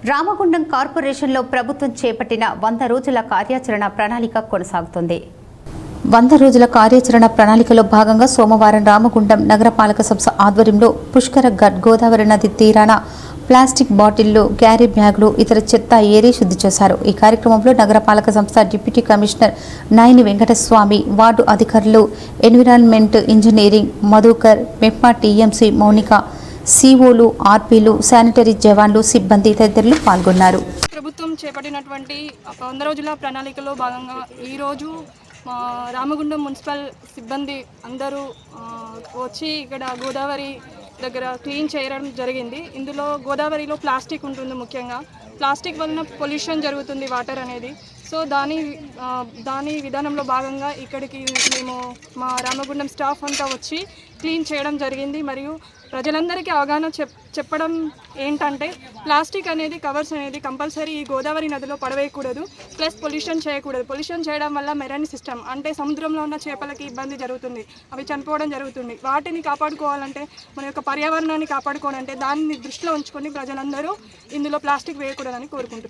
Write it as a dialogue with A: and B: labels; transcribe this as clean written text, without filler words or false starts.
A: రామగుండం కార్పొరేషన్లో ప్రభుత్వం చేపట్టిన 100 రోజుల కార్యాచరణ ప్రణాళిక కొనసాగుతుంది. 100 రోజుల కార్యాచరణ ప్రణాళికలో భాగంగా సోమవారం రామగుండం నగరపాలక సంస్థ ఆధ్వర్యంలో పుష్కర ఘాట్ గోదావరి నది తీరాన ప్లాస్టిక్ బాటిళ్లు, క్యారీ బ్యాగులు, ఇతర చెత్త ఏరి శుద్ధి చేశారు. ఈ కార్యక్రమంలో నగరపాలక సంస్థ deputy commissioner Nayani Venkataswamy, ward అధికారులు, environment engineering Madhukar, MEPMA TMC Mounika, సిఓలు, ఆర్పీలు, శానిటరీ జవాన్లు, సిబ్బంది తదితరులు పాల్గొన్నారు.
B: ప్రభుత్వం చేపట్టినటువంటి 100 రోజుల ప్రణాళికలో భాగంగా ఈరోజు రామగుండం మున్సిపల్ సిబ్బంది అందరూ వచ్చి ఇక్కడ గోదావరి దగ్గర క్లీన్ చేయడం జరిగింది. ఇందులో గోదావరిలో ప్లాస్టిక్ ఉంటుంది. ముఖ్యంగా ప్లాస్టిక్ వలన పొల్యూషన్ జరుగుతుంది వాటర్ అనేది. సో దాని విధానంలో భాగంగా ఇక్కడికి మేము మా రామగుండం స్టాఫ్ అంతా వచ్చి క్లీన్ చేయడం జరిగింది. మరియు ప్రజలందరికీ అవగాహన చెప్పడం ఏంటంటే ప్లాస్టిక్ అనేది, కవర్స్ అనేది కంపల్సరీ ఈ గోదావరి నదిలో పడవేయకూడదు. ప్లస్ పొల్యూషన్ చేయకూడదు. పొల్యూషన్ చేయడం వల్ల మెరైన్ సిస్టమ్ అంటే సముద్రంలో ఉన్న చేపలకి ఇబ్బంది జరుగుతుంది, అవి చనిపోవడం జరుగుతుంది. వాటిని కాపాడుకోవాలంటే, మన యొక్క పర్యావరణాన్ని కాపాడుకోవాలంటే దాన్ని దృష్టిలో ఉంచుకొని ప్రజలందరూ ఇందులో ప్లాస్టిక్ వేయకూడదని కోరుకుంటున్నారు.